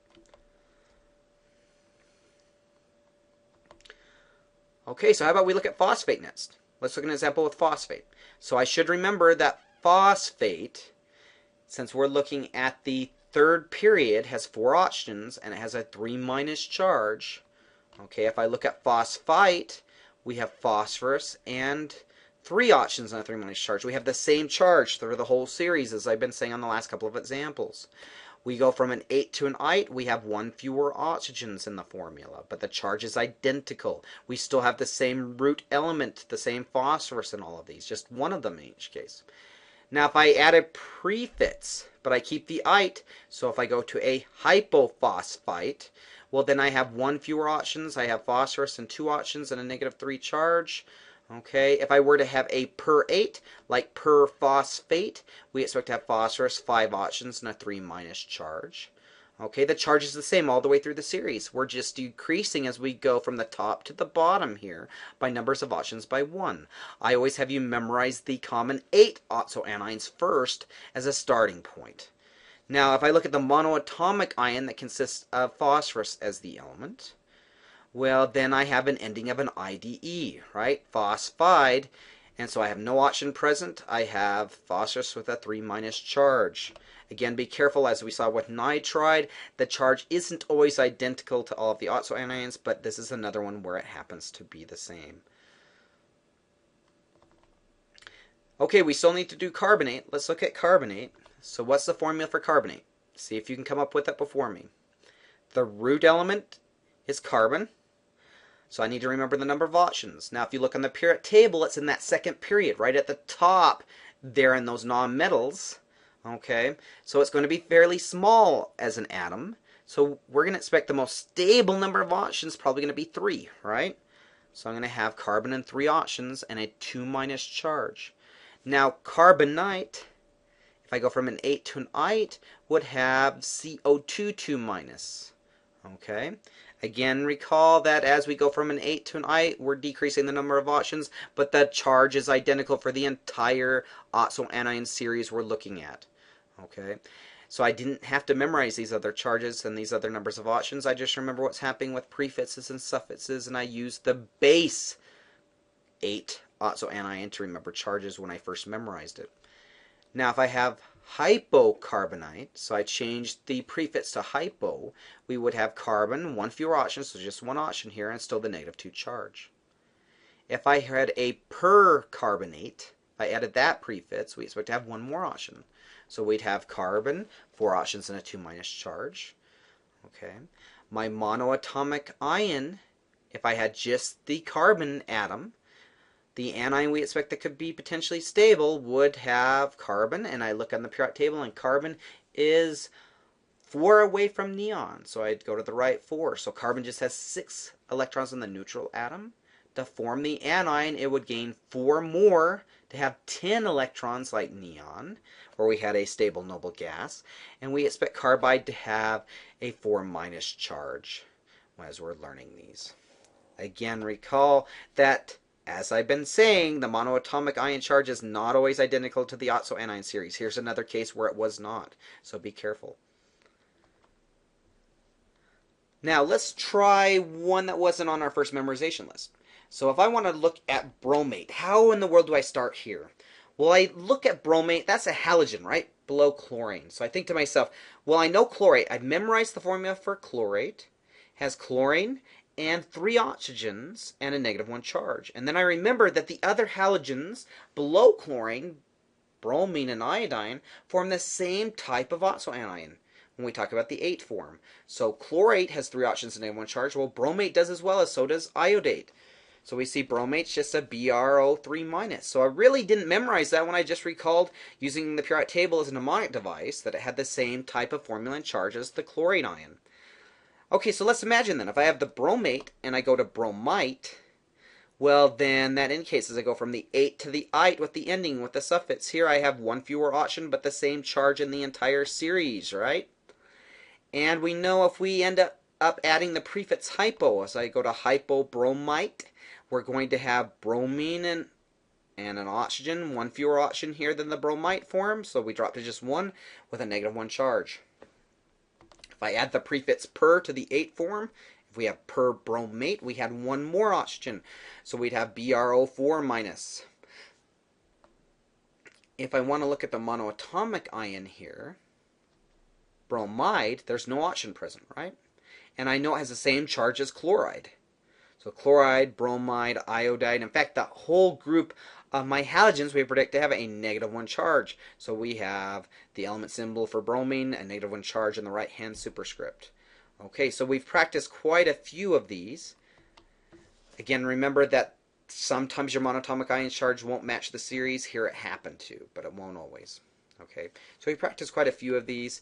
Okay, so how about we look at phosphate next? Let's look at an example with phosphate. So I should remember that phosphate, since we're looking at the third period, has 4 oxygens and it has a 3- charge. Okay, if I look at phosphite, we have phosphorus and 3 oxygens and a 3- charge. We have the same charge through the whole series, as I've been saying on the last couple of examples. We go from an 8 to an 8, we have 1 fewer oxygens in the formula, but the charge is identical. We still have the same root element, the same phosphorus in all of these, just one of them in each case. Now if I added prefits, but I keep the ite, so if I go to a hypophosphite, well then I have 1 fewer oxygens, I have phosphorus and 2 oxygens and a -3 charge. Okay, if I were to have a per8, like perphosphate, we expect to have phosphorus, 5 oxygens, and a 3- charge. Okay, the charge is the same all the way through the series. We're just decreasing as we go from the top to the bottom here by numbers of oxygens by 1. I always have you memorize the common 8 oxoanions first as a starting point. Now, if I look at the monoatomic ion that consists of phosphorus as the element, well, then I have an ending of an IDE, right? Phosphide, and so I have no oxygen present. I have phosphorus with a 3- charge. Again, be careful, as we saw with nitride, the charge isn't always identical to all of the oxoanions, but this is another one where it happens to be the same. Okay, we still need to do carbonate. Let's look at carbonate. So what's the formula for carbonate? See if you can come up with it before me. The root element is carbon. So I need to remember the number of oxygens. Now if you look on the periodic table, it's in that second period, right at the top there in those nonmetals. Okay, so it's going to be fairly small as an atom. So we're going to expect the most stable number of oxygens, probably going to be 3, right? So I'm going to have carbon and 3 oxygens and a 2- charge. Now carbonate, if I go from an 8 to an 8, would have CO2 2-. Okay. Again, recall that as we go from an 8 to an 8, we're decreasing the number of oxygens, but the charge is identical for the entire oxoanion series we're looking at. Okay. So I didn't have to memorize these other charges and these other numbers of oxygens. I just remember what's happening with prefixes and suffixes, and I used the base 8 oxoanion to remember charges when I first memorized it. Now if I have hypocarbonite, so I changed the prefix to hypo, we would have carbon, 1 fewer oxygen, so just 1 oxygen here, and still the -2 charge. If I had a percarbonate, if I added that prefix, we expect to have 1 more oxygen. So we'd have carbon, 4 oxygens, and a 2- charge. Okay. My monoatomic ion, if I had just the carbon atom, the anion we expect that could be potentially stable would have carbon, and I look on the periodic table and carbon is 4 away from neon, so I'd go to the right 4. So carbon just has 6 electrons in the neutral atom. To form the anion, it would gain 4 more to have 10 electrons like neon, where we had a stable noble gas, and we expect carbide to have a 4- charge as we're learning these. Again, recall that as I've been saying, the monoatomic ion charge is not always identical to the oxoanion series. Here's another case where it was not, so be careful. Now let's try one that wasn't on our first memorization list. So if I want to look at bromate, how in the world do I start here? Well, I look at bromate, that's a halogen, right? Below chlorine. So I think to myself, well, I know chlorate. I've memorized the formula for chlorate. It has chlorine and 3 oxygens and a -1 charge. And then I remember that the other halogens below chlorine, bromine and iodine, form the same type of oxoanion when we talk about the 8 form. So chlorate has 3 oxygens and a -1 charge. Well, bromate does as well, as so does iodate. So we see bromate's just a BrO3-. So I really didn't memorize that when I just recalled using the periodic table as a mnemonic device that it had the same type of formula and charge as the chlorate ion. Okay, so let's imagine then, if I have the bromate and I go to bromite, well then that indicates as I go from the 8 to the ite with the ending with the suffix. Here I have 1 fewer oxygen but the same charge in the entire series, right? And we know if we end up adding the prefix hypo, as I go to hypobromite, we're going to have bromine and an oxygen, one fewer oxygen here than the bromite form, so we drop to just 1 with a -1 charge. If I add the prefix per to the 8 form, if we have per bromate, we had 1 more oxygen, so we'd have BrO4 minus. If I want to look at the monoatomic ion here, bromide, there's no oxygen present, right? And I know it has the same charge as chloride. So chloride, bromide, iodide, in fact, the whole group of my halogens we predict to have a -1 charge. So we have the element symbol for bromine, a -1 charge in the right-hand superscript. Okay, so we've practiced quite a few of these. Again, remember that sometimes your monatomic ion charge won't match the series. Here it happened to, but it won't always. Okay, so we practiced quite a few of these.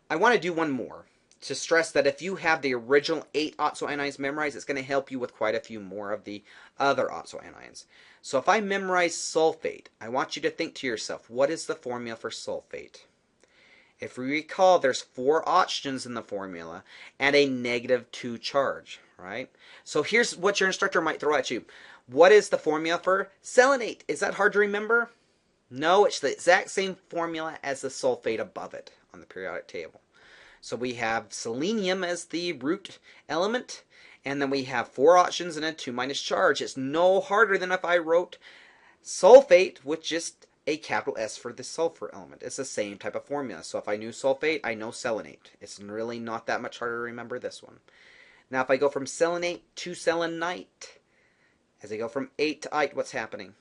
I want to do one more to stress that if you have the original 8 oxo anions memorized, it's going to help you with quite a few more of the other oxo anions. So if I memorize sulfate, I want you to think to yourself, what is the formula for sulfate? If we recall, there's 4 oxygens in the formula and a -2 charge, right? So here's what your instructor might throw at you. What is the formula for selenate? Is that hard to remember? No, it's the exact same formula as the sulfate above it on the periodic table. So we have selenium as the root element, and then we have 4 oxygens and a 2- charge. It's no harder than if I wrote sulfate with just a capital S for the sulfur element. It's the same type of formula. So if I knew sulfate, I know selenate. It's really not that much harder to remember this one. Now if I go from selenate to selenite, as I go from 8 to 8, what's happening?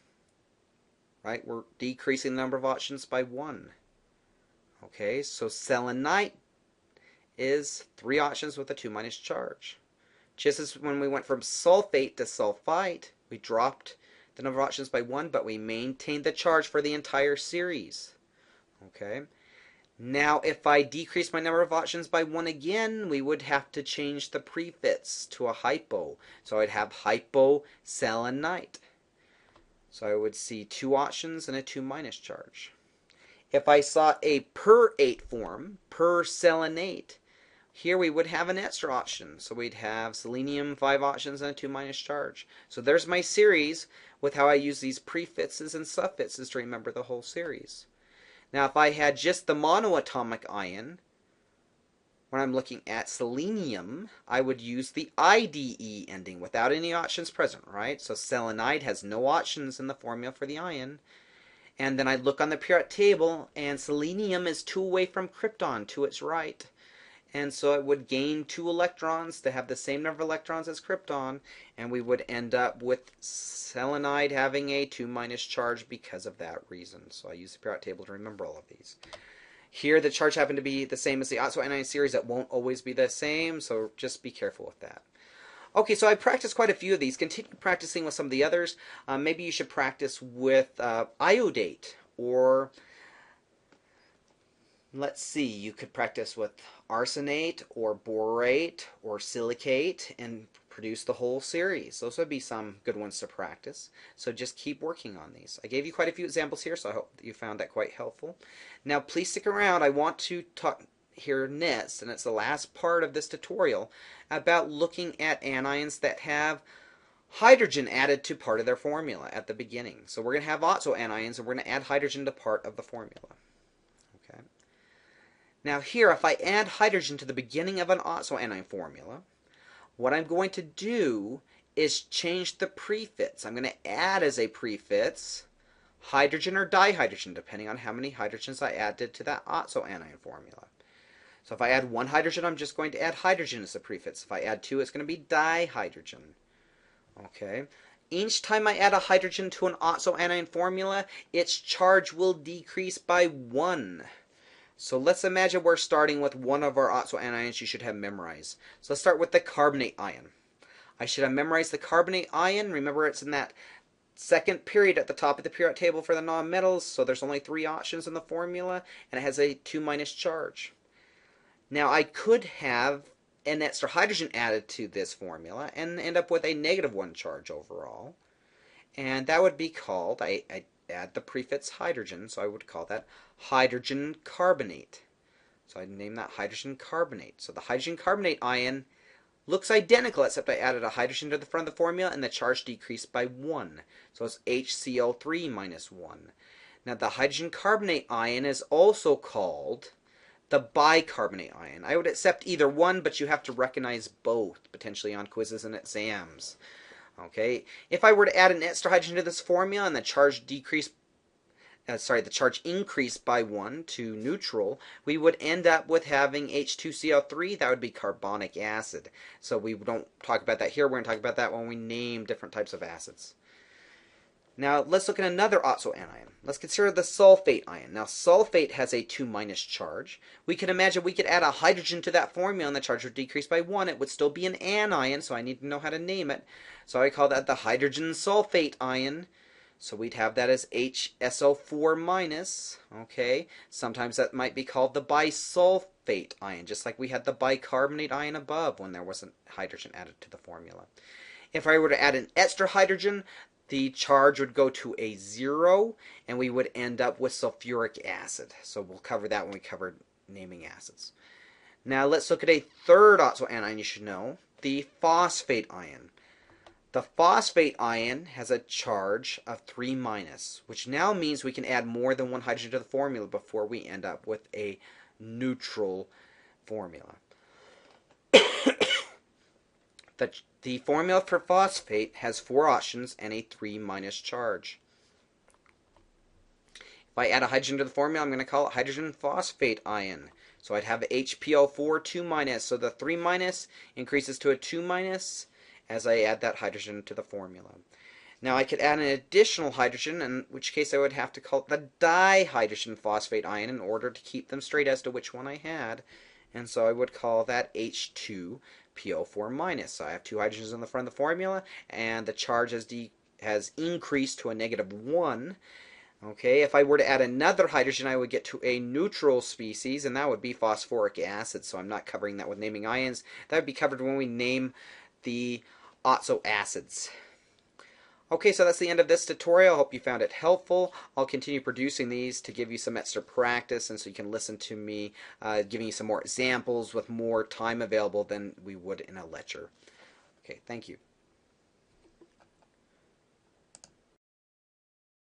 Right, we're decreasing the number of oxygens by 1. Okay, so selenite is 3 oxygens with a 2- charge. Just as when we went from sulfate to sulfite, we dropped the number of oxygens by 1, but we maintained the charge for the entire series. Okay. Now, if I decrease my number of oxygens by 1 again, we would have to change the prefix to a hypo. So I'd have hyposelenite. So I would see 2 oxygens and a 2- charge. If I saw a per 8 form, perselenate, here we would have an extra oxygen. So we'd have selenium, 5 oxygens, and a 2- charge. So there's my series with how I use these prefixes and suffixes to remember the whole series. Now if I had just the monoatomic ion, when I'm looking at selenium, I would use the IDE ending without any oxygens present, right? So selenite has no oxygens in the formula for the ion. And then I look on the periodic table, and selenium is 2 away from krypton to its right. And so it would gain 2 electrons to have the same number of electrons as krypton, and we would end up with selenite having a 2- charge because of that reason. So I use the periodic table to remember all of these. Here the charge happened to be the same as the oxo anion series. It won't always be the same, so just be careful with that. Okay, so I practiced quite a few of these. Continue practicing with some of the others. Maybe you should practice with iodate, or let's see, you could practice with arsenate or borate or silicate and produce the whole series. Those would be some good ones to practice. So just keep working on these. I gave you quite a few examples here, so I hope that you found that quite helpful. Now please stick around. I want to talk here next, and it's the last part of this tutorial, about looking at anions that have hydrogen added to part of their formula at the beginning. So we're going to have oxo anions, and we're going to add hydrogen to part of the formula. Okay. Now here, if I add hydrogen to the beginning of an oxo anion formula, what I'm going to do is change the prefix. I'm going to add as a prefix hydrogen or dihydrogen, depending on how many hydrogens I added to that oxo anion formula. So if I add 1 hydrogen, I'm just going to add hydrogen as a prefix. If I add 2, it's going to be dihydrogen. Okay. Each time I add a hydrogen to an oxo anion formula, its charge will decrease by 1. So let's imagine we're starting with one of our oxo anions you should have memorized. So let's start with the carbonate ion. I should have memorized the carbonate ion. Remember, it's in that second period at the top of the periodic table for the nonmetals. So there's only 3 oxygens in the formula, and it has a 2- charge. Now I could have an extra hydrogen added to this formula and end up with a -1 charge overall. And that would be called, I add the prefix hydrogen, so I would call that hydrogen carbonate. So I'd name that hydrogen carbonate. So the hydrogen carbonate ion looks identical except I added a hydrogen to the front of the formula and the charge decreased by 1. So it's HCl3 minus 1. Now the hydrogen carbonate ion is also called the bicarbonate ion. I would accept either one, but you have to recognize both potentially on quizzes and exams. Okay, if I were to add an extra hydrogen to this formula and the charge the charge increased by 1 to neutral, we would end up with having H2Cl3. That would be carbonic acid. So we don't talk about that here. We're going to talk about that when we name different types of acids. Now let's look at another oxo anion. Let's consider the sulfate ion. Now sulfate has a 2- charge. We can imagine we could add a hydrogen to that formula and the charge would decrease by 1. It would still be an anion, so I need to know how to name it. So I call that the hydrogen sulfate ion. So we'd have that as HSO4 minus. Okay, sometimes that might be called the bisulfate ion, just like we had the bicarbonate ion above when there was a hydrogen added to the formula. If I were to add an extra hydrogen, the charge would go to a 0, and we would end up with sulfuric acid. So we'll cover that when we cover naming acids. Now let's look at a third oxo anion you should know, the phosphate ion. The phosphate ion has a charge of 3 minus, which now means we can add more than one hydrogen to the formula before we end up with a neutral formula. The formula for phosphate has 4 oxygens and a 3 minus charge. If I add a hydrogen to the formula, I'm going to call it hydrogen phosphate ion. So I'd have HPO4 2 minus. So the 3 minus increases to a 2 minus as I add that hydrogen to the formula. Now I could add an additional hydrogen, in which case I would have to call it the dihydrogen phosphate ion in order to keep them straight as to which one I had. And so I would call that H2PO4 minus. So I have 2 hydrogens in the front of the formula, and the charge has increased to a -1. Okay, if I were to add another hydrogen, I would get to a neutral species, and that would be phosphoric acid. So I'm not covering that with naming ions. That would be covered when we name the oxo acids. Okay, so that's the end of this tutorial. I hope you found it helpful. I'll continue producing these to give you some extra practice, and so you can listen to me giving you some more examples with more time available than we would in a lecture. Okay, thank you.